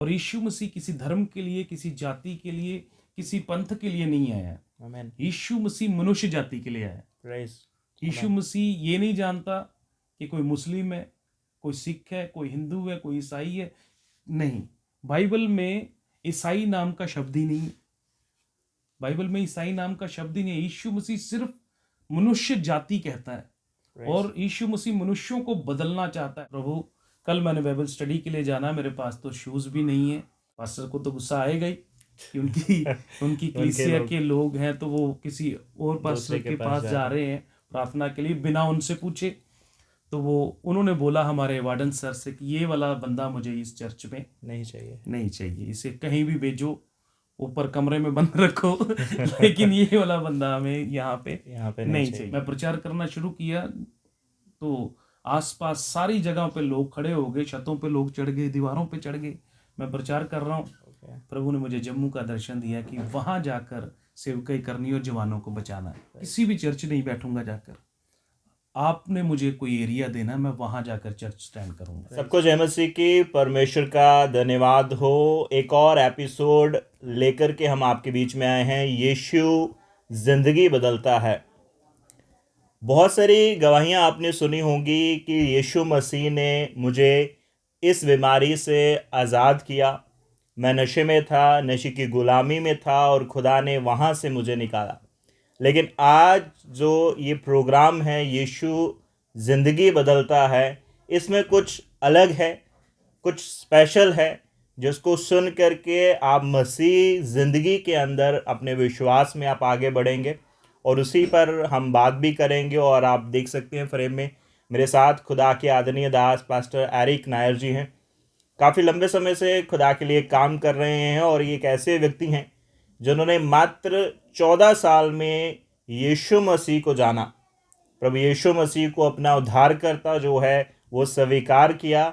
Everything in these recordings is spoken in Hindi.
और यीशु मसीह किसी धर्म के लिए, किसी जाति के लिए, किसी पंथ के लिए नहीं आया। आमीन। यीशु मसीह मनुष्य जाति के लिए आया। प्रेज। यीशु मसीह ये नहीं जानता कि कोई मुस्लिम है, कोई सिख है, कोई हिंदू है, कोई ईसाई है। नहीं, बाइबल में ईसाई नाम का शब्द ही नहीं है। बाइबल में ईसाई नाम का शब्द ही नहीं है। यीशु मसीह सिर्फ मनुष्य जाति कहता है और यीशु मसीह मनुष्यों को बदलना चाहता है। प्रभु, कल मैंने बाइबल स्टडी के लिए जाना, मेरे पास तो शूज भी नहीं है। पास्टर को तो गुस्सा आएगा ही कि उनकी कलीसिया के लोग हैं तो वो किसी और पास्टर के पास जा रहे हैं प्रार्थना के लिए बिना उनसे पूछे। तो उन्होंने बोला हमारे वार्डन सर से कि ये वाला बंदा मुझे इस चर्च में नहीं चाहिए, इसे कहीं भी भेजो, ऊपर कमरे में बंद रखो लेकिन ये वाला बंदा हमें यहाँ पे नहीं चाहिए। मैं प्रचार करना शुरू किया तो आसपास सारी जगहों पे लोग खड़े हो गए, छतों पे लोग चढ़ गए, दीवारों पे चढ़ गए। मैं प्रचार कर रहा हूँ। प्रभु ने मुझे जम्मू का दर्शन दिया कि वहां जाकर सेवकाई करनी और जवानों को बचाना है। किसी भी चर्च नहीं बैठूंगा जाकर, आपने मुझे कोई एरिया देना, मैं वहां जाकर चर्च स्टैंड करूंगा। सबको जय मसीह की। परमेश्वर का धन्यवाद हो। एक और एपिसोड लेकर के हम आपके बीच में आए हैं। यीशु जिंदगी बदलता है। बहुत सारी गवाहियां आपने सुनी होंगी कि यीशु मसीह ने मुझे इस बीमारी से आज़ाद किया। मैं नशे में था, नशे की गुलामी में था और खुदा ने वहाँ से मुझे निकाला। लेकिन आज जो ये प्रोग्राम है यीशु ज़िंदगी बदलता है, इसमें कुछ अलग है, कुछ स्पेशल है, जिसको सुन करके आप मसीह ज़िंदगी के अंदर अपने विश्वास में आप आगे बढ़ेंगे और उसी पर हम बात भी करेंगे। और आप देख सकते हैं फ्रेम में मेरे साथ खुदा के आदरणीय दास पास्टर एरिक नायर जी हैं। काफ़ी लंबे समय से खुदा के लिए काम कर रहे हैं और ये एक ऐसे व्यक्ति हैं जिन्होंने मात्र 14 साल में यीशु मसीह को जाना, प्रभु यीशु मसीह को अपना उद्धारकर्ता जो है वो स्वीकार किया।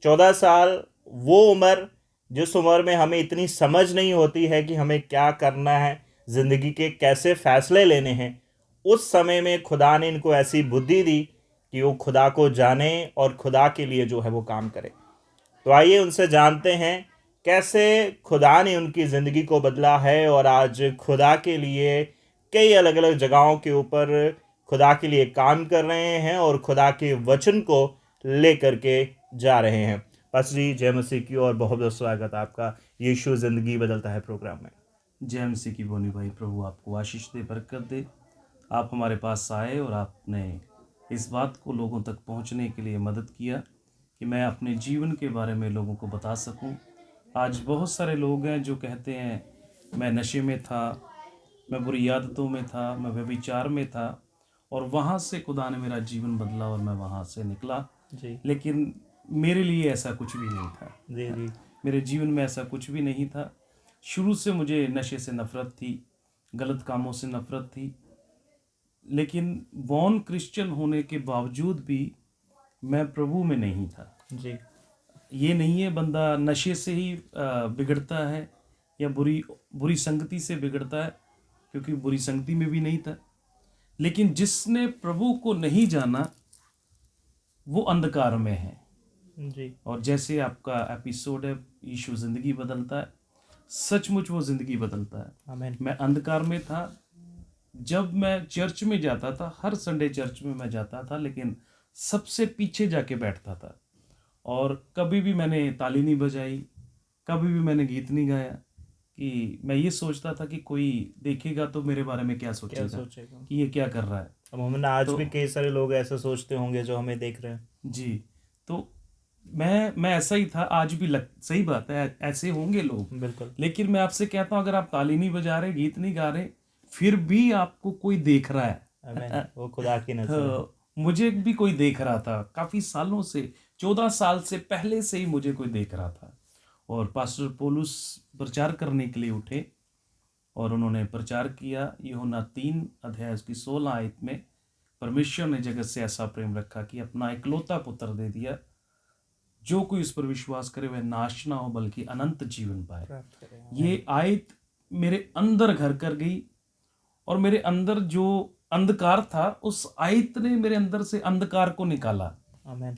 14 साल वो उम्र, जिस उम्र में हमें इतनी समझ नहीं होती है कि हमें क्या करना है, ज़िंदगी के कैसे फ़ैसले लेने हैं, उस समय में खुदा ने इनको ऐसी बुद्धि दी कि वो खुदा को जाने और खुदा के लिए जो है वो काम करें। तो आइए उनसे जानते हैं कैसे खुदा ने उनकी ज़िंदगी को बदला है और आज खुदा के लिए कई अलग अलग जगहों के ऊपर खुदा के लिए काम कर रहे हैं और खुदा के वचन को ले करके जा रहे हैं। पास्टर जी, जय मसीह की और बहुत बहुत स्वागत आपका यीशु ज़िंदगी बदलता है प्रोग्राम में। जय मसीह की बोनी भाई। प्रभु आपको आशीष दे, बरकत दे। आप हमारे पास आए और आपने इस बात को लोगों तक पहुंचने के लिए मदद किया कि मैं अपने जीवन के बारे में लोगों को बता सकूं। आज बहुत सारे लोग हैं जो कहते हैं मैं नशे में था, मैं बुरी आदतों में था, मैं व्यभिचार में था और वहाँ से खुदा ने मेरा जीवन बदला और मैं वहाँ से निकला जी। लेकिन मेरे लिए ऐसा कुछ भी नहीं था। जी। मेरे जीवन में ऐसा कुछ भी नहीं था। शुरू से मुझे नशे से नफरत थी, गलत कामों से नफरत थी, लेकिन बॉर्न क्रिश्चियन होने के बावजूद भी मैं प्रभु में नहीं था। जी। ये नहीं है बंदा नशे से ही बिगड़ता है या बुरी संगति से बिगड़ता है, क्योंकि बुरी संगति में भी नहीं था। लेकिन जिसने प्रभु को नहीं जाना वो अंधकार में है। जी। और जैसे आपका एपिसोड है यीशु जिंदगी बदलता है, सचमुच वो जिंदगी बदलता है। आमीन। मैं अंधकार में था। जब मैं चर्च में जाता था, हर संडे चर्च में मैं जाता था, लेकिन सबसे पीछे जाके बैठता था और कभी भी मैंने ताली नहीं बजाई, कभी भी मैंने गीत नहीं गाया कि मैं ये सोचता था कि कोई देखेगा तो मेरे बारे में क्या सोचेगा कि ये क्या कर रहा है। अमूमन आज भी कई सारे लोग ऐसा सोचते होंगे जो हमें देख रहे हैं। जी, तो मैं ऐसा ही था। आज भी सही बात है, ऐसे होंगे लोग, बिल्कुल। लेकिन मैं आपसे कहता हूँ अगर आप ताली नहीं बजा रहे, गीत नहीं गा रहे, फिर भी आपको कोई देख रहा है। वो खुदा की नजर। मुझे भी कोई देख रहा था काफ़ी सालों से, 14 साल से पहले से ही मुझे कोई देख रहा था। और पास्टर पौलुस प्रचार करने के लिए उठे और उन्होंने प्रचार किया। यूहन्ना 3 अध्याय उसकी 16 आयत में, परमेश्वर ने जगत से ऐसा प्रेम रखा कि अपना इकलौता पुत्र दे दिया, जो कोई उस पर विश्वास करे वह नाश ना हो बल्कि अनंत जीवन पाए। ये आयत मेरे अंदर घर कर गई और मेरे अंदर जो अंधकार था उस आयत ने मेरे अंदर से अंधकार को निकाला। आमीन।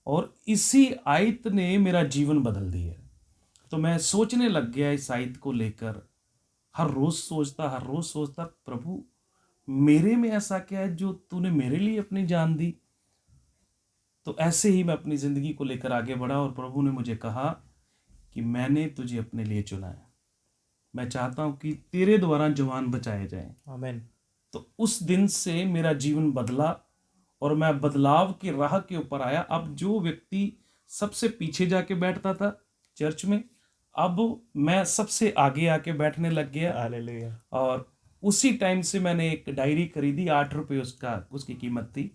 और इसी आयत ने मेरा जीवन बदल दिया। तो मैं सोचने लग गया इस आयत को लेकर, हर रोज सोचता, प्रभु मेरे में ऐसा क्या है जो तूने मेरे लिए अपनी जान दी। तो ऐसे ही मैं अपनी जिंदगी को लेकर आगे बढ़ा और प्रभु ने मुझे कहा कि मैंने तुझे अपने लिए चुना है, मैं चाहता हूं कि तेरे द्वारा जवान बचाए जाएं। आमीन। तो उस दिन से मेरा जीवन बदला और मैं बदलाव की राह के ऊपर आया। अब जो व्यक्ति सबसे पीछे जाके बैठता था चर्च में, अब मैं सबसे आगे आके बैठने लग गया। हालेलुया। और उसी टाइम से मैंने एक डायरी खरीदी, 8 रुपये उसकी कीमत थी।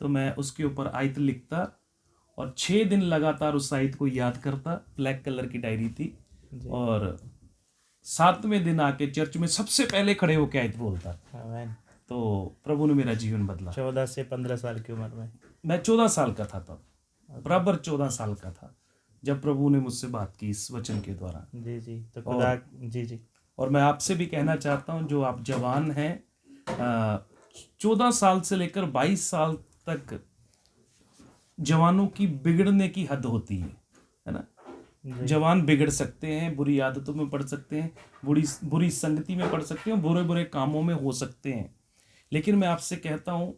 तो मैं उसके ऊपर आयत लिखता और 6 दिन लगातार उस आयत को याद करता। ब्लैक कलर की डायरी थी। और 7वें दिन आके चर्च में सबसे पहले खड़े होकर आयत बोलता। आमीन। तो प्रभु ने मेरा जीवन बदला। 14 से 15 साल की उम्र में मैं 14 साल का था तब, बराबर 14 साल का था जब प्रभु ने मुझसे बात की इस वचन के द्वारा। जी जी। तो खुदा जी। और मैं आपसे भी कहना चाहता हूं, जो आप जवान हैं, 14 साल से लेकर 22 साल तक जवानों की बिगड़ने की हद होती है ना। जवान बिगड़ सकते हैं, बुरी आदतों में पड़ सकते हैं, बुरी संगति में पड़ सकते हैं, बुरे बुरे कामों में हो सकते हैं। लेकिन मैं आपसे कहता हूं,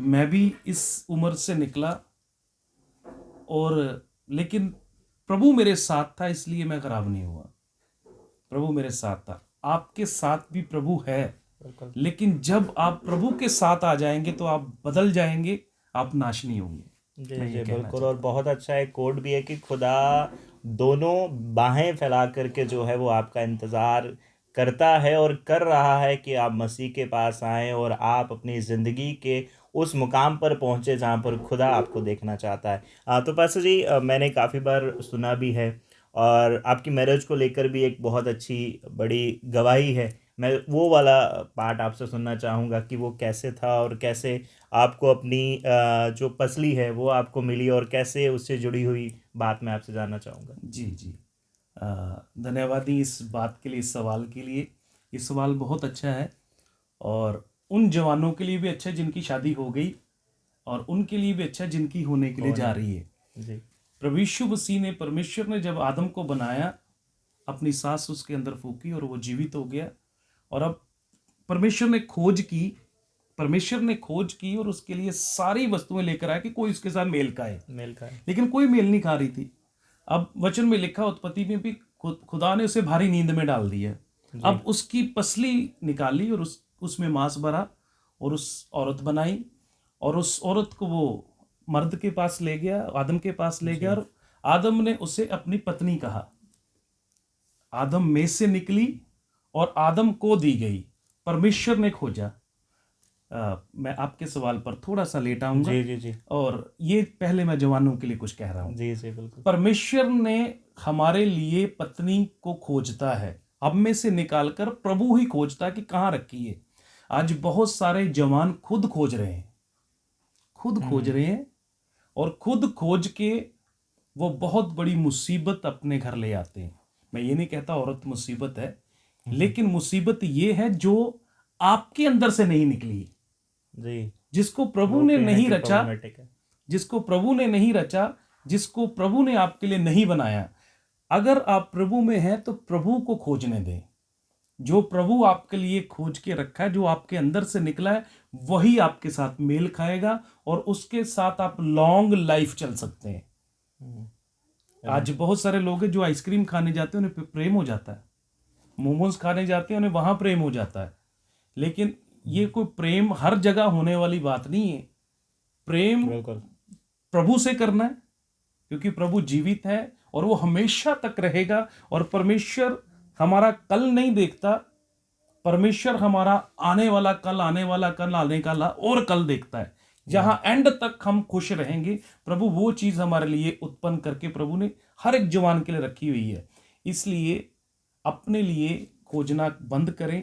मैं भी इस उम्र से निकला और लेकिन प्रभु मेरे साथ था, इसलिए मैं खराब नहीं हुआ। प्रभु मेरे साथ था। आपके साथ भी प्रभु है, लेकिन जब आप प्रभु के साथ आ जाएंगे तो आप बदल जाएंगे, आप नाश नहीं होंगे। जी बिल्कुल। और बहुत अच्छा एक कोड भी है कि खुदा दोनों बाहें फैला करके जो है वो आपका इंतज़ार करता है और कर रहा है कि आप मसीह के पास आएँ और आप अपनी ज़िंदगी के उस मुकाम पर पहुँचे जहाँ पर खुदा आपको देखना चाहता है। तो पास्टर जी, मैंने काफ़ी बार सुना भी है और आपकी मैरिज को लेकर भी एक बहुत अच्छी बड़ी गवाही है। मैं वो वाला पार्ट आपसे सुनना चाहूँगा कि वो कैसे था और कैसे आपको अपनी जो पसली है वो आपको मिली और कैसे उससे जुड़ी हुई बात मैं आपसे जानना चाहूँगा। जी जी। धन्यवाद ही इस बात के लिए, इस सवाल के लिए। ये सवाल बहुत अच्छा है और उन जवानों के लिए भी अच्छा है जिनकी शादी हो गई और उनके लिए भी अच्छा है जिनकी होने के लिए जा रही है। जी। प्रभु यीशु मसीह ने, परमेश्वर ने जब आदम को बनाया, अपनी सांस उसके अंदर फूकी और वो जीवित हो गया। और अब परमेश्वर ने खोज की और उसके लिए सारी वस्तुएं लेकर आया कि कोई उसके साथ मेल खाए। लेकिन कोई मेल नहीं खा रही थी। अब वचन में लिखा, उत्पत्ति में भी खुदा ने उसे भारी नींद में डाल दिया। अब उसकी पसली निकाली और उसमें मांस भरा और उस औरत बनाई और उस औरत को वो मर्द के पास ले गया, आदम के पास ले गया और आदम ने उसे अपनी पत्नी कहा। आदम में से निकली और आदम को दी गई। परमेश्वर ने खोजा। मैं आपके सवाल पर थोड़ा सा लेट आऊंगा। जी। और ये पहले मैं जवानों के लिए कुछ कह रहा हूं। जी बिल्कुल। परमेश्वर ने हमारे लिए पत्नी को खोजता है, हम में से निकालकर प्रभु ही खोजता है कि कहाँ रखी है। आज बहुत सारे जवान खुद खोज रहे हैं और खुद खोज के वो बहुत बड़ी मुसीबत अपने घर ले आते हैं। मैं ये नहीं कहता औरत मुसीबत है, लेकिन मुसीबत ये है जो आपके अंदर से नहीं निकली जी। जिसको प्रभु ने नहीं रचा, जिसको प्रभु ने आपके लिए नहीं बनाया। अगर आप प्रभु में हैं तो प्रभु को खोजने दें। जो प्रभु आपके लिए खोज के रखा है, जो आपके अंदर से निकला है, वही आपके साथ मेल खाएगा और उसके साथ आप लॉन्ग लाइफ चल सकते हैं। आज बहुत सारे लोग हैं जो आइसक्रीम खाने जाते हैं उन्हें प्रेम हो जाता है, मोमोज खाने जाते हैं उन्हें वहां प्रेम हो जाता है। लेकिन ये कोई प्रेम हर जगह होने वाली बात नहीं है। प्रेम प्रभु से करना है, क्योंकि प्रभु जीवित है और वो हमेशा तक रहेगा। और परमेश्वर हमारा कल नहीं देखता, परमेश्वर हमारा आने वाला कल आने का और कल देखता है। जहां एंड तक हम खुश रहेंगे, प्रभु वो चीज हमारे लिए उत्पन्न करके प्रभु ने हर एक जवान के लिए रखी हुई है। इसलिए अपने लिए खोजना बंद करें।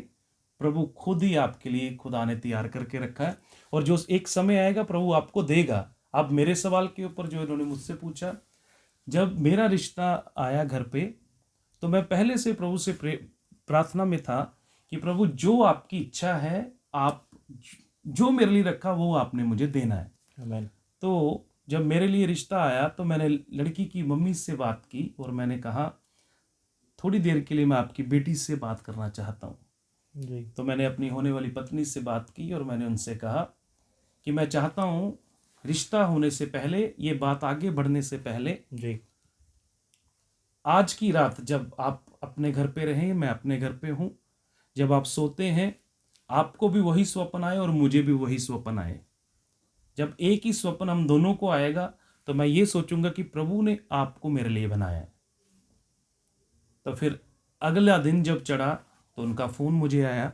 प्रभु खुद ही आपके लिए खुदा ने तैयार करके रखा है और जो एक समय आएगा प्रभु आपको देगा। अब मेरे सवाल के ऊपर जो इन्होंने मुझसे पूछा, जब मेरा रिश्ता आया घर पे तो मैं पहले से प्रभु से प्रार्थना में था कि प्रभु जो आपकी इच्छा है, आप जो मेरे लिए रखा वो आपने मुझे देना है। आमीन। तो जब मेरे लिए रिश्ता आया तो मैंने लड़की की मम्मी से बात की और मैंने कहा थोड़ी देर के लिए मैं आपकी बेटी से बात करना चाहता हूँ। जी तो मैंने अपनी होने वाली पत्नी से बात की और मैंने उनसे कहा कि मैं चाहता हूँ रिश्ता होने से पहले, ये बात आगे बढ़ने से पहले, जी आज की रात जब आप अपने घर पे रहें, मैं अपने घर पे हूँ, जब आप सोते हैं आपको भी वही स्वप्न आए और मुझे भी वही स्वप्न आए। जब एक ही स्वप्न हम दोनों को आएगा तो मैं ये सोचूंगा कि प्रभु ने आपको मेरे लिए बनाया है। तो फिर अगला दिन जब चढ़ा तो उनका फ़ोन मुझे आया,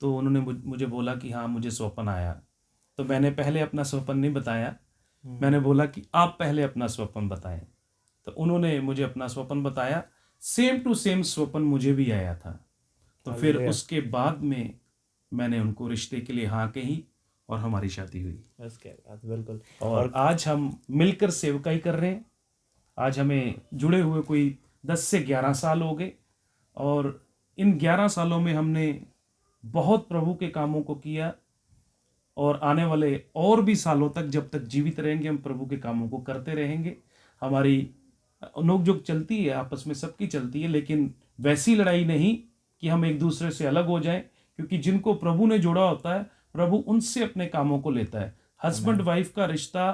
तो उन्होंने मुझे बोला कि हाँ मुझे स्वप्न आया। तो मैंने पहले अपना स्वप्न नहीं बताया, मैंने बोला कि आप पहले अपना स्वप्न बताएं। तो उन्होंने मुझे अपना स्वप्न बताया, सेम टू सेम स्वप्न मुझे भी आया था। तो फिर हालेलुया। उसके बाद में मैंने उनको रिश्ते के लिए हाँ कही और हमारी शादी हुई। बस क्या बात, बिल्कुल। और आज हम मिलकर सेवकाई कर रहे हैं। आज हमें जुड़े हुए कोई 10 से 11 साल हो गए और इन 11 सालों में हमने बहुत प्रभु के कामों को किया और आने वाले और भी सालों तक जब तक जीवित रहेंगे हम प्रभु के कामों को करते रहेंगे। हमारी नोकझोंक चलती है, आपस में सबकी चलती है, लेकिन वैसी लड़ाई नहीं कि हम एक दूसरे से अलग हो जाएं, क्योंकि जिनको प्रभु ने जोड़ा होता है प्रभु उनसे अपने कामों को लेता है। हस्बैंड वाइफ का रिश्ता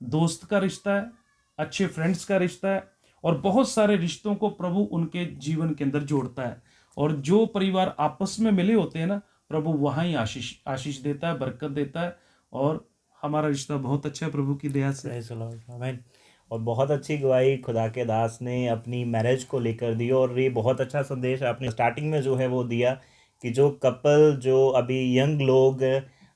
दोस्त का रिश्ता है, अच्छे फ्रेंड्स का रिश्ता है और बहुत सारे रिश्तों को प्रभु उनके जीवन के अंदर जोड़ता है। और जो परिवार आपस में मिले होते हैं ना, प्रभु वहाँ ही आशीष आशीष देता है, बरकत देता है और हमारा रिश्ता बहुत अच्छा है प्रभु की दया से। प्रेज़ द लॉर्ड, आमीन। और बहुत अच्छी गवाही खुदा के दास ने अपनी मैरिज को लेकर दी और ये बहुत अच्छा संदेश आपने स्टार्टिंग में जो है वो दिया कि जो कपल, जो अभी यंग लोग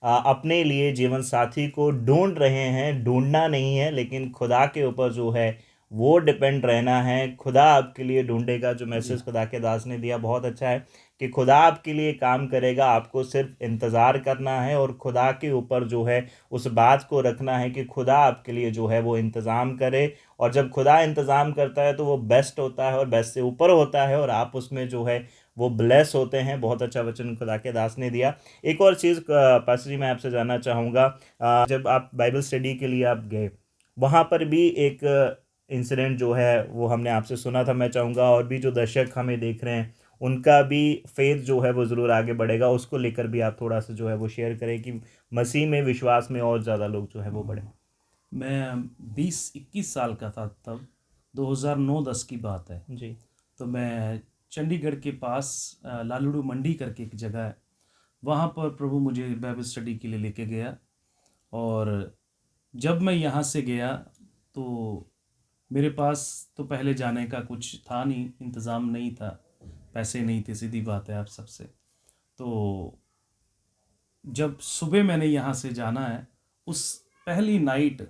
अपने लिए जीवन साथी को ढूंढ रहे हैं, ढूंढना नहीं है लेकिन खुदा के ऊपर जो है वो डिपेंड रहना है। खुदा आपके लिए ढूंढेगा। जो मैसेज खुदा के दास ने दिया बहुत अच्छा है कि खुदा आपके लिए काम करेगा, आपको सिर्फ इंतज़ार करना है और खुदा के ऊपर जो है उस बात को रखना है कि खुदा आपके लिए जो है वो इंतज़ाम करे। और जब खुदा इंतज़ाम करता है तो वो बेस्ट होता है और बेस्ट से ऊपर होता है और आप उसमें जो है वो ब्लेस होते हैं। बहुत अच्छा वचन खुदा के दास ने दिया। एक और चीज़ पास्टर जी मैं आपसे जानना चाहूँगा, जब आप बाइबल स्टडी के लिए आप गए वहाँ पर भी एक इंसिडेंट जो है वो हमने आपसे सुना था। मैं चाहूँगा और भी जो दर्शक हमें देख रहे हैं उनका भी फेथ जो है वो ज़रूर आगे बढ़ेगा, उसको लेकर भी आप थोड़ा सा जो है वो शेयर करें कि मसीह में विश्वास में और ज़्यादा लोग जो है वो बढ़े। मैं 20-21 साल का था तब, 2009-10 की बात है। जी तो मैं चंडीगढ़ के पास लालड़ू मंडी करके एक जगह है, वहाँ पर प्रभु मुझे बाइबल स्टडी के लिए लेके गया। और जब मैं यहाँ से गया तो मेरे पास तो पहले जाने का कुछ था नहीं, इंतज़ाम नहीं था, पैसे नहीं थे, सीधी बात है आप सबसे। तो जब सुबह मैंने यहाँ से जाना है, उस पहली नाइट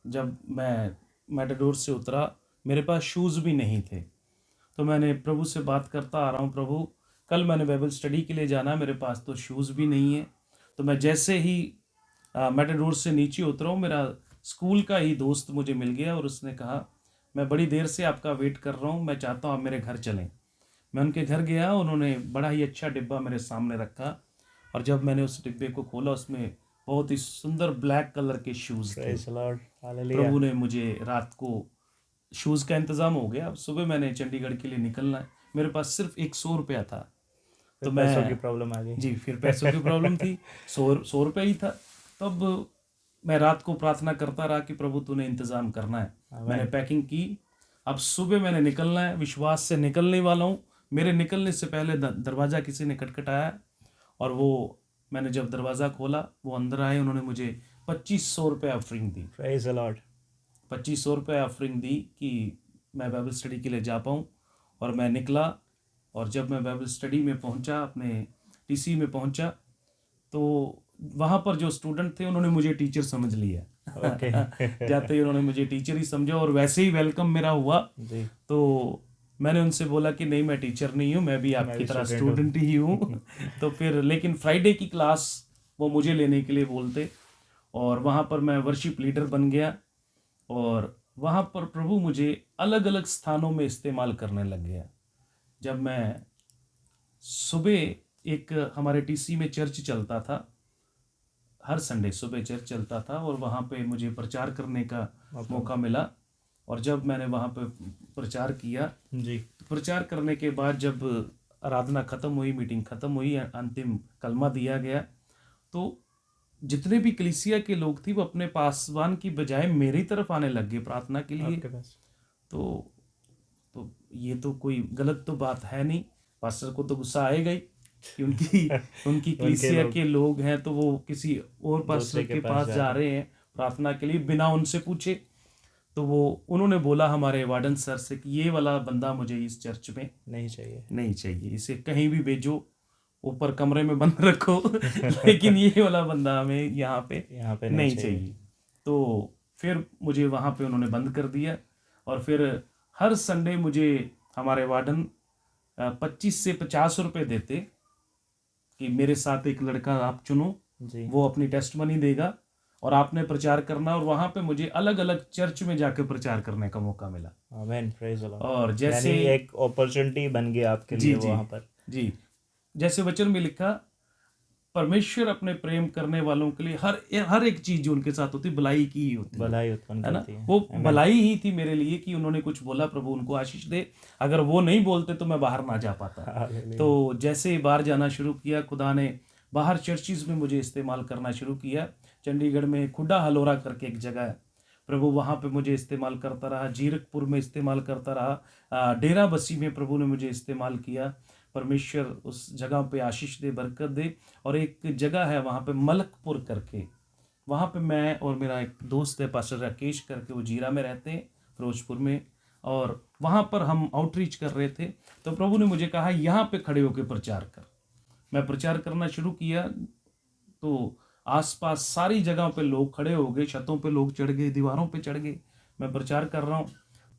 जब मैं मेटाडोर से उतरा, मेरे पास शूज़ भी नहीं थे। तो मैंने प्रभु से बात करता आ रहा हूँ, प्रभु कल मैंने बाइबल स्टडी के लिए जाना है, मेरे पास तो शूज़ भी नहीं है। तो मैं जैसे ही मेटाडोर से नीचे उतरा हूँ, मेरा स्कूल का ही दोस्त मुझे मिल गया और उसने कहा मैं बड़ी देर से आपका वेट कर रहा हूँ, मैं चाहता हूँ आप मेरे घर चलें। मैं उनके घर गया, उन्होंने बड़ा ही अच्छा डिब्बा मेरे सामने रखा और जब मैंने उस डिब्बे को खोला उसमें बहुत ही सुंदर ब्लैक कलर के शूज़ थे। Praise the lord, hallelujah. प्रभु ने मुझे रात को शूज़ का इंतज़ाम हो गया। अब सुबह मैंने चंडीगढ़ के लिए निकलना है, मेरे पास सिर्फ एक 100 रुपया था। फिर तो पैसों की मैं प्रॉब्लम आ गई। जी फिर पैसों की प्रॉब्लम थी, 100 रुपये ही था। तब मैं रात को प्रार्थना करता रहा कि प्रभु तूने इंतज़ाम करना है। मैंने पैकिंग की, अब सुबह मैंने निकलना है, विश्वास से निकलने वाला हूँ। मेरे निकलने से पहले दरवाज़ा किसी ने खटखटाया और वो मैंने जब दरवाज़ा खोला वो अंदर आए, उन्होंने मुझे 2500 रुपये offering the. Praise the Lord. 2500 रुपये ऑफरिंग दी कि मैं बाइबल स्टडी के लिए जा पाऊँ। और मैं निकला और जब मैं बाइबल स्टडी में पहुंचा, अपने टीसी में पहुंचा, तो वहाँ पर जो स्टूडेंट थे उन्होंने मुझे टीचर समझ लिया। ओके जाते ही उन्होंने मुझे टीचर ही समझा और वैसे ही वेलकम मेरा हुआ। जी, तो मैंने उनसे बोला कि नहीं मैं टीचर नहीं हूँ, मैं भी मैं आपकी भी तरह स्टूडेंट स्टूडेंट ही हूँ। हूँ। तो फिर लेकिन फ्राइडे की क्लास वो मुझे लेने के लिए बोलते और वहाँ पर मैं वर्शिप लीडर बन गया और वहाँ पर प्रभु मुझे अलग अलग स्थानों में इस्तेमाल करने लग गया। जब मैं सुबह एक हमारे टीसी में चर्च चलता था, हर संडे सुबह चर्च चलता था और वहाँ पे मुझे प्रचार करने का मौका मिला। और जब मैंने वहाँ पे प्रचार किया, जी तो प्रचार करने के बाद जब आराधना ख़त्म हुई, मीटिंग ख़त्म हुई, अंतिम कलमा दिया गया, तो जितने भी कलीसिया के लोग थे वो अपने पासवान की बजाय मेरी तरफ आने लग गए प्रार्थना के लिए। आपके पास तो ये तो कोई गलत तो बात है नहीं। पास्टर को तो गुस्सा आएगा ही कि उनकी उनकी कलीसिया के लोग हैं तो वो किसी और पास्टर के पास जा रहे हैं प्रार्थना के लिए बिना उनसे पूछे। तो उन्होंने बोला हमारे वार्डन सर से कि ये वाला बंदा मुझे इस चर्च में नहीं चाहिए, इसे कहीं भी भेजो, ऊपर कमरे में बंद रखो लेकिन ये वाला बंदा हमें यहाँ पे नहीं चाहिए। तो फिर मुझे वहाँ पे उन्होंने बंद कर दिया। और फिर हर संडे मुझे हमारे वार्डन 25 से 50 रुपए देते कि मेरे साथ एक लड़का आप चुनो, वो अपनी टेस्टमनी देगा और आपने प्रचार करना। और वहाँ पे मुझे अलग अलग चर्च में जाकर प्रचार करने का मौका मिला। आमीन, प्रेज द लॉर्ड। और जैसे एक अपॉर्चुनिटी बन गई आपके लिए वहाँ पर। जी, जैसे वचन में लिखा, परमेश्वर अपने प्रेम करने वालों के लिए हर एक चीज जो उनके साथ होती भलाई की ही होती भलाई उत्पन्न है ना। करती है। वो भलाई ही थी मेरे लिए कि उन्होंने कुछ बोला, प्रभु उनको आशीष दे। अगर वो नहीं बोलते तो मैं बाहर ना जा पाता। तो जैसे बाहर जाना शुरू किया, खुदा ने बाहर चर्चिज में मुझे इस्तेमाल करना शुरू किया। चंडीगढ़ में खुड्डा हलोरा करके एक जगह है, प्रभु वहाँ पे मुझे इस्तेमाल करता रहा। जीरकपुर में इस्तेमाल करता रहा। डेरा बस्सी में प्रभु ने मुझे इस्तेमाल किया। परमेश्वर उस जगह पे आशीष दे, बरकत दे। और एक जगह है वहाँ पे मलकपुर करके, वहाँ पे मैं और मेरा एक दोस्त है पास्टर राकेश करके, वो जीरा में रहते हैं, फिरोजपुर में। और वहाँ पर हम आउटरीच कर रहे थे, तो प्रभु ने मुझे कहा यहाँ पे खड़े होकर प्रचार कर। मैं प्रचार करना शुरू किया तो आसपास सारी जगहों पे लोग खड़े हो गए, छतों पे लोग चढ़ गए, दीवारों पे चढ़ गए। मैं प्रचार कर रहा हूँ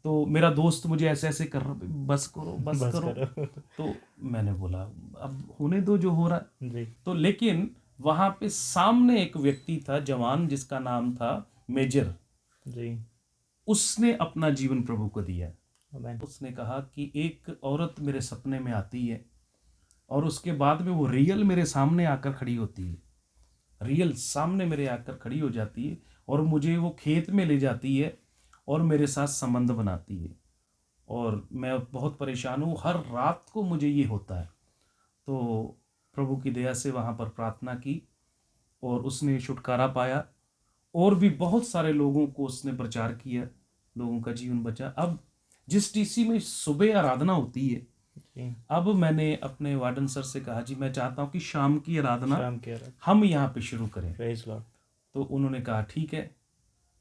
तो मेरा दोस्त मुझे ऐसे ऐसे कर रहा, बस करो बस करो। तो मैंने बोला अब होने दो जो हो रहा है। तो लेकिन वहाँ पे सामने एक व्यक्ति था जवान, जिसका नाम था मेजर जी। उसने अपना जीवन प्रभु को दिया। उसने कहा कि एक औरत मेरे सपने में आती है और उसके बाद में वो रियल मेरे सामने आकर खड़ी होती है, रियल सामने मेरे आकर खड़ी हो जाती है और मुझे वो खेत में ले जाती है और मेरे साथ संबंध बनाती है। और मैं बहुत परेशान हूँ, हर रात को मुझे ये होता है। तो प्रभु की दया से वहाँ पर प्रार्थना की और उसने छुटकारा पाया और भी बहुत सारे लोगों को उसने प्रचार किया, लोगों का जीवन बचा। अब जिस टीसी में सुबह आराधना होती है, अब मैंने अपने वार्डन सर से कहा जी मैं चाहता हूँ कि शाम की आराधना हम यहाँ पे शुरू करें। तो उन्होंने कहा ठीक है।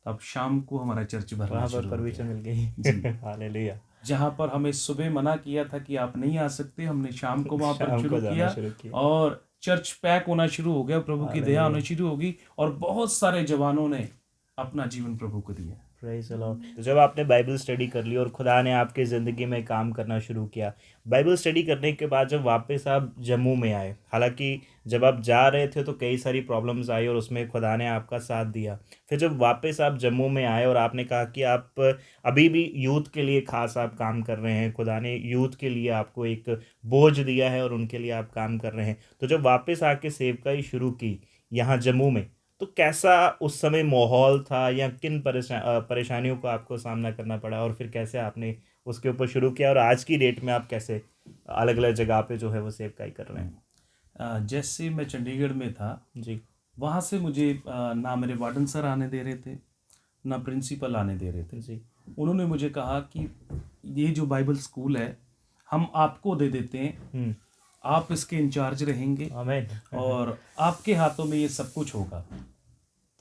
अब शाम को हमारा चर्च भरना शुरू परमिशन मिल गई। हालेलुया। जहाँ पर हमें सुबह मना किया था कि आप नहीं आ सकते, हमने शाम को वहाँ पर शुरू किया और चर्च पैक होना शुरू हो गया। प्रभु की दया होनी शुरू होगी और बहुत सारे जवानों ने अपना जीवन प्रभु को दिया। Praise the Lord. तो जब आपने बाइबल स्टडी कर ली और खुदा ने आपके ज़िंदगी में काम करना शुरू किया, बाइबल स्टडी करने के बाद जब वापस आप जम्मू में आए, हालांकि जब आप जा रहे थे तो कई सारी प्रॉब्लम्स आई और उसमें खुदा ने आपका साथ दिया। फिर जब वापस आप जम्मू में आए और आपने कहा कि आप अभी भी यूथ के लिए खास आप काम कर रहे हैं, खुदा ने यूथ के लिए आपको एक बोझ दिया है और उनके लिए आप काम कर रहे हैं। तो जब वापस आके सेवकाई शुरू की यहाँ जम्मू में, तो कैसा उस समय माहौल था या किन परेशानियों को आपको सामना करना पड़ा और फिर कैसे आपने उसके ऊपर शुरू किया और आज की डेट में आप कैसे अलग अलग जगह पे जो है वो सेवकाई कर रहे हैं? जैसे मैं चंडीगढ़ में था जी, वहाँ से मुझे ना मेरे वार्डन सर आने दे रहे थे ना प्रिंसिपल आने दे रहे थे जी। उन्होंने मुझे कहा कि ये जो बाइबल स्कूल है हम आपको दे देते हैं, आप इसके इंचार्ज रहेंगे और आपके हाथों में ये सब कुछ होगा,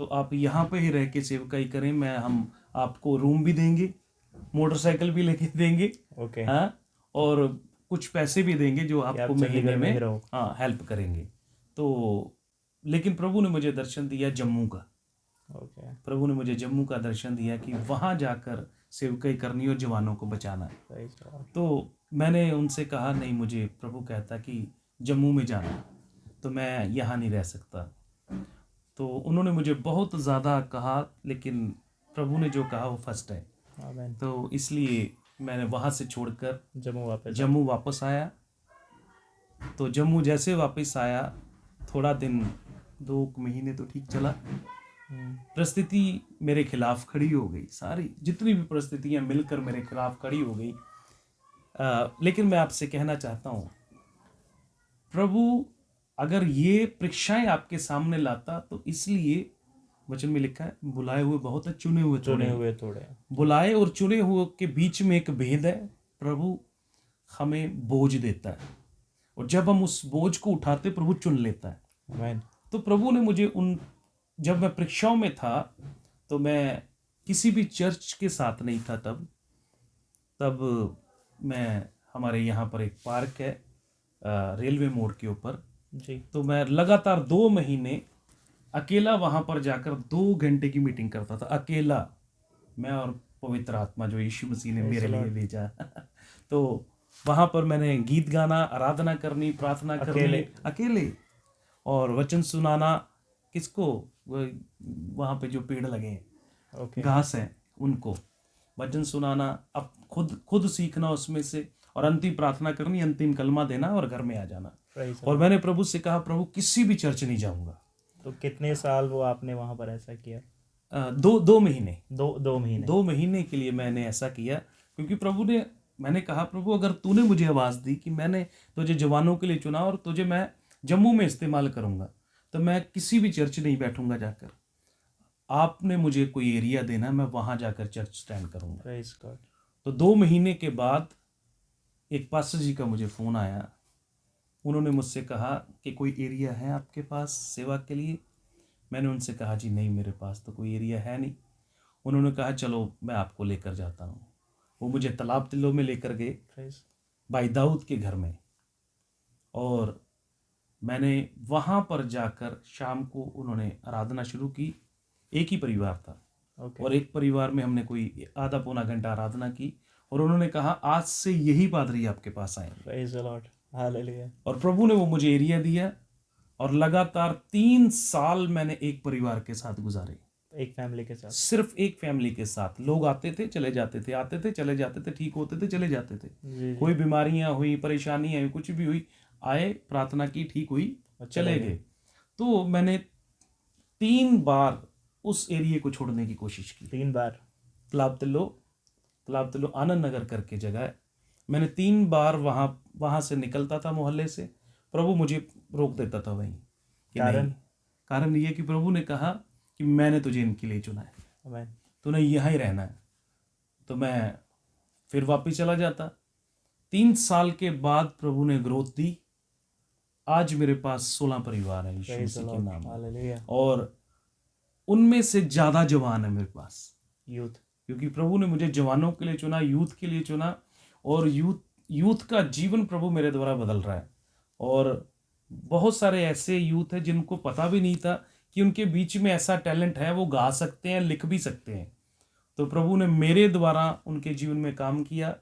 तो आप यहाँ पे ही रह के सेवकाई करें। हम आपको रूम भी देंगे, मोटरसाइकिल भी लेके देंगे, हाँ, और कुछ पैसे भी देंगे जो आपको महीने में हेल्प करेंगे। तो लेकिन प्रभु ने मुझे दर्शन दिया जम्मू का। प्रभु ने मुझे जम्मू का दर्शन दिया कि वहाँ जाकर सेवकाई करनी और जवानों को बचाना है। तो मैंने उनसे कहा नहीं, मुझे प्रभु कहता कि जम्मू में जाना, तो मैं यहाँ नहीं रह सकता। तो उन्होंने मुझे बहुत ज़्यादा कहा, लेकिन प्रभु ने जो कहा वो फर्स्ट है। तो इसलिए मैंने वहाँ से छोड़कर जम्मू वापस आया। तो जम्मू जैसे वापस आया, थोड़ा दिन 2 महीने तो ठीक चला, परिस्थिति मेरे खिलाफ खड़ी हो गई, सारी जितनी भी परिस्थितियां मिलकर मेरे खिलाफ खड़ी हो गई। लेकिन मैं आपसे कहना चाहता हूँ, प्रभु अगर ये परीक्षाएं आपके सामने लाता तो इसलिए वचन में लिखा है, बुलाए हुए बहुत है, चुने हुए थोड़े। बुलाए और चुने हुए के बीच में एक भेद है। प्रभु हमें बोझ देता है और जब हम उस बोझ को उठाते प्रभु चुन लेता है। आमीन। तो प्रभु ने मुझे जब मैं परीक्षाओं में था तो मैं किसी भी चर्च के साथ नहीं था। तब मैं हमारे यहाँ पर एक पार्क है रेलवे मोड़ के ऊपर जी। तो मैं लगातार 2 महीने अकेला वहां पर जाकर 2 घंटे की मीटिंग करता था, अकेला, मैं और पवित्र आत्मा जो यीशु मसीह ने मेरे लिए भेजा। तो वहां पर मैंने गीत गाना, आराधना करनी, प्रार्थना करनी अकेले, और वचन सुनाना किसको, वहां पे जो पेड़ लगे हैं, घास है उनको वचन सुनाना, अब खुद सीखना उसमें से, और अंतिम प्रार्थना करनी, अंतिम कलमा देना और घर में आ जाना। और मैंने प्रभु से कहा, प्रभु किसी भी चर्च नहीं जाऊंगा। तो कितने साल वो आपने वहां पर ऐसा किया? 2 महीने। 2 महीने के लिए मैंने ऐसा किया, क्योंकि मैंने कहा, प्रभु अगर तूने मुझे आवाज दी कि मैंने तुझे जवानों के लिए चुना और तुझे मैं जम्मू में इस्तेमाल करूंगा, तो मैं किसी भी चर्च नहीं बैठूंगा जाकर। आपने मुझे कोई एरिया देना, मैं वहां जाकर चर्च स्टैंड करूंगा। Praise God. तो 2 महीने के बाद एक पास्टर जी का मुझे फ़ोन आया। उन्होंने मुझसे कहा कि कोई एरिया है आपके पास सेवा के लिए? मैंने उनसे कहा, जी नहीं, मेरे पास तो कोई एरिया है नहीं। उन्होंने कहा, चलो मैं आपको लेकर जाता हूँ। वो मुझे तालाब तिल्लो में लेकर गए, भाई दाऊद के घर में, और मैंने वहाँ पर जाकर शाम को उन्होंने आराधना शुरू की। एक ही परिवार था और एक परिवार में हमने कोई आधा पौना घंटा आराधना की, और उन्होंने कहा, आज से यही पादरी आपके पास आएंगे। Praise the lord, hallelujah. और प्रभु ने वो मुझे एरिया दिया, और लगातार 3 साल मैंने एक परिवार के साथ गुजारे, एक फैमिली के साथ, सिर्फ एक फैमिली के साथ। लोग आते थे, चले जाते थे, आते थे, चले जाते थे, ठीक होते थे, चले जाते थे। जी। कोई बीमारियां हुई, परेशानियां हुई, कुछ भी हुई, आए, प्रार्थना की, ठीक हुई, चले गए। तो मैंने 3 बार उस एरिया को छोड़ने की कोशिश की। 3 बार? तालाब तिल्लो आनंद नगर करके जगह है। मैंने 3 बार वहां से निकलता था मोहल्ले से, प्रभु मुझे रोक देता था वहीं। कारण ये कि प्रभु ने कहा कि मैंने तुझे इनके लिए चुना है, तूने यहाँ ही रहना है। तो मैं फिर वापिस चला जाता। 3 साल के बाद प्रभु ने ग्रोथ दी। आज मेरे पास 16 परिवार है यीशु मसीह के नाम, और उनमें से ज्यादा जवान है मेरे पास, यूथ, क्योंकि प्रभु ने मुझे जवानों के लिए चुना, यूथ के लिए चुना, और यूथ का जीवन प्रभु मेरे द्वारा बदल रहा है। और बहुत सारे ऐसे यूथ हैं जिनको पता भी नहीं था कि उनके बीच में ऐसा टैलेंट है, वो गा सकते हैं, लिख भी सकते हैं। तो प्रभु ने मेरे द्वारा उनके जीवन में काम किया।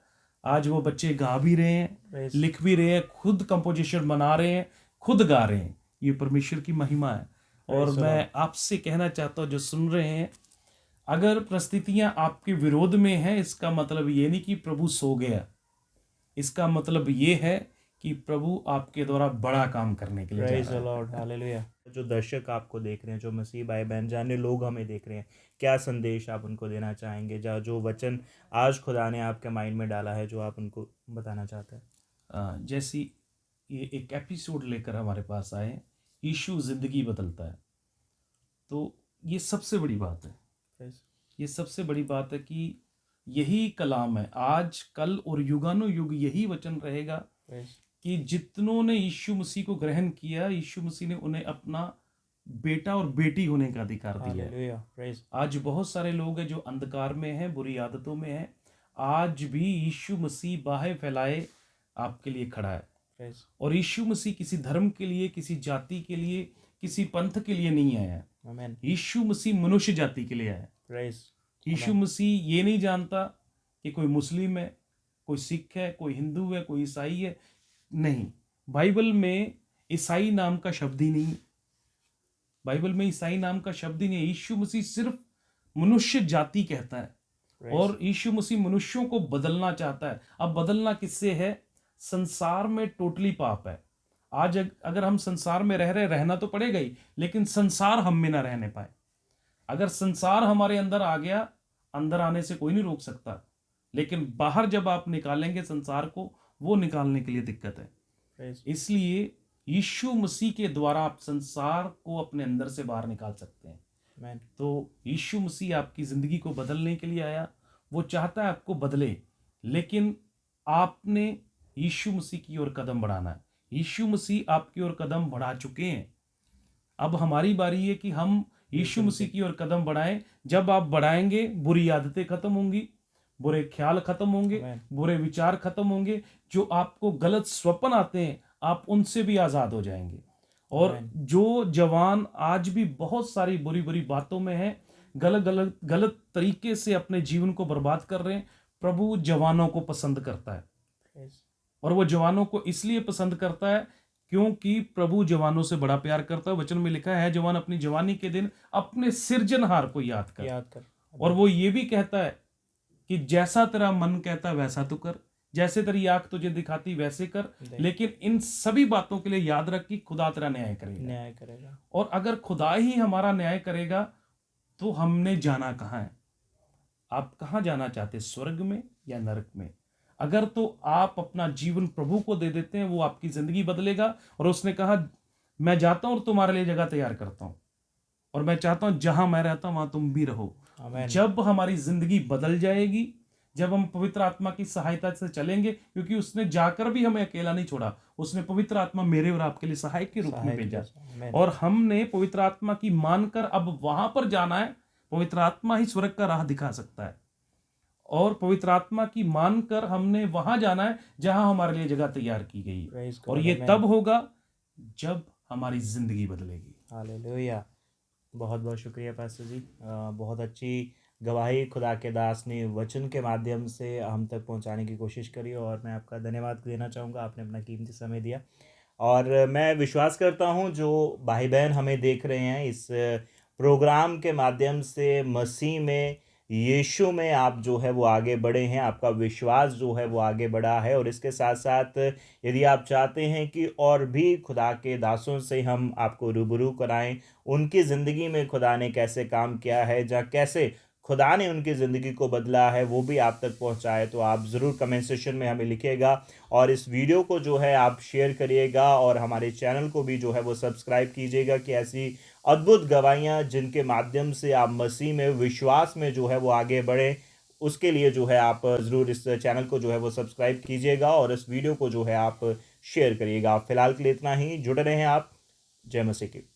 आज वो बच्चे गा भी रहे हैं, लिख भी रहे हैं, खुद कंपोजिशन बना रहे हैं, खुद गा रहे हैं। ये परमेश्वर की महिमा है। और मैं आपसे कहना चाहता हूँ, जो सुन रहे हैं, अगर परिस्थितियां आपके विरोध में हैं, इसका मतलब ये नहीं कि प्रभु सो गया। इसका मतलब ये है कि प्रभु आपके द्वारा बड़ा काम करने के लिए जा रहा है। Praise the lord, hallelujah. जो दर्शक आपको देख रहे हैं, जो मसीह भाई बहन, जाने लोग हमें देख रहे हैं, क्या संदेश आप उनको देना चाहेंगे? जो वचन आज खुदा ने आपके माइंड में डाला है, जो आप उनको बताना चाहते हैं? जैसी ये एक एपिसोड लेकर हमारे पास आए, यीशु जिंदगी बदलता है, तो ये सबसे बड़ी बात है। ये सबसे बड़ी बात है कि यही कलाम है, आज कल और युगानुयुग यही वचन रहेगा कि जितनों ने यीशु मसीह को ग्रहण किया, यीशु मसीह ने उन्हें अपना बेटा और बेटी होने का अधिकार दिया है। आज बहुत सारे लोग हैं जो अंधकार में हैं, बुरी आदतों में हैं। आज भी यीशु मसीह बाहें फैलाए आपके लिए खड़ा है। और यीशु मसीह किसी धर्म के लिए, किसी जाति के लिए, किसी पंथ के लिए नहीं आया है। यीशु मसीह मनुष्य जाति के लिए आया है। यीशु मसीह ये नहीं जानता कि कोई मुस्लिम है, कोई सिख है, कोई हिंदू है, कोई ईसाई है। नहीं, बाइबल में ईसाई नाम का शब्द ही नहीं। बाइबल में ईसाई नाम का शब्द ही नहीं है। यीशु मसीह सिर्फ मनुष्य जाति कहता है, और यीशु मसीह मनुष्यों को बदलना चाहता है। अब बदलना किससे है? संसार में टोटली पाप है। आज अगर हम संसार में रह रहे, रहना तो पड़ेगा ही, लेकिन संसार हम में ना रहने पाए। अगर संसार हमारे अंदर आ गया, अंदर आने से कोई नहीं रोक सकता, लेकिन बाहर जब आप निकालेंगे संसार को, वो निकालने के लिए दिक्कत है। इसलिए यीशु मसीह के द्वारा आप संसार को अपने अंदर से बाहर निकाल सकते हैं। तो यीशु मसीह आपकी जिंदगी को बदलने के लिए आया। वो चाहता है आपको बदले, लेकिन आपने यीशु मसीह की ओर कदम बढ़ाना है। यीशु मसीह आपकी ओर कदम बढ़ा चुके हैं। अब हमारी बारी है कि हम यीशु मसीह की ओर कदम बढ़ाएं। जब आप बढ़ाएंगे, बुरी आदतें खत्म होंगी, बुरे ख्याल खत्म होंगे, बुरे विचार खत्म होंगे, जो आपको गलत स्वप्न आते हैं आप उनसे भी आजाद हो जाएंगे। और जो जवान आज भी बहुत सारी बुरी बुरी बातों में हैं, गलत तरीके से अपने जीवन को बर्बाद कर रहे हैं, प्रभु जवानों को पसंद करता है। और वो जवानों को इसलिए पसंद करता है क्योंकि प्रभु जवानों से बड़ा प्यार करता है। वचन में लिखा है, जवान अपनी जवानी के दिन अपने सिरजनहार को याद कर। और वो ये भी कहता है कि जैसा तेरा मन कहता है वैसा तू कर, जैसे तेरी आंख तुझे दिखाती वैसे कर, लेकिन इन सभी बातों के लिए याद रख कि खुदा तेरा न्याय करेगा। और अगर खुदा ही हमारा न्याय करेगा तो हमने जाना कहाँ है? आप कहाँ जाना चाहते, स्वर्ग में या नरक में? अगर तो आप अपना जीवन प्रभु को दे देते हैं, वो आपकी जिंदगी बदलेगा। और उसने कहा, मैं जाता हूं और तुम्हारे लिए जगह तैयार करता हूं, और मैं चाहता हूं जहां मैं रहता हूं वहां तुम भी रहो। जब हमारी जिंदगी बदल जाएगी, जब हम पवित्र आत्मा की सहायता से चलेंगे, क्योंकि उसने जाकर भी हमें अकेला नहीं छोड़ा, उसने पवित्र आत्मा मेरे और आपके लिए सहायक के रूप में भेजा। और हमने पवित्र आत्मा की मानकर अब वहां पर जाना है। पवित्र आत्मा ही स्वर्ग का राह दिखा सकता है, और पवित्र आत्मा की मानकर हमने वहां जाना है जहां हमारे लिए जगह तैयार की गई। और ये तब होगा जब हमारी जिंदगी बदलेगी। हालेलुया। बहुत बहुत शुक्रिया पास्टर जी। बहुत अच्छी गवाही खुदा के दास ने वचन के माध्यम से हम तक पहुंचाने की कोशिश करी, और मैं आपका धन्यवाद देना चाहूँगा, आपने अपना कीमती समय दिया। और मैं विश्वास करता हूं जो भाई बहन हमें देख रहे हैं इस प्रोग्राम के माध्यम से, मसीह में, यीशु में आप जो है वो आगे बढ़े हैं, आपका विश्वास जो है वो आगे बढ़ा है। और इसके साथ साथ यदि आप चाहते हैं कि और भी खुदा के दासों से हम आपको रूबरू कराएं, उनकी ज़िंदगी में खुदा ने कैसे काम किया है, जहाँ कैसे खुदा ने उनकी ज़िंदगी को बदला है, वो भी आप तक पहुंचाए, तो आप ज़रूर कमेंट सेक्शन में हमें लिखिएगा। और इस वीडियो को जो है आप शेयर करिएगा, और हमारे चैनल को भी जो है वो सब्सक्राइब कीजिएगा कि ऐसी अद्भुत गवाहियाँ जिनके माध्यम से आप मसीह में, विश्वास में जो है वो आगे बढ़ें, उसके लिए जो है आप ज़रूर इस चैनल को जो है वो सब्सक्राइब कीजिएगा, और इस वीडियो को जो है आप शेयर करिएगा। फ़िलहाल के लिए इतना ही। जुड़े रहें आप। जय मसीह की।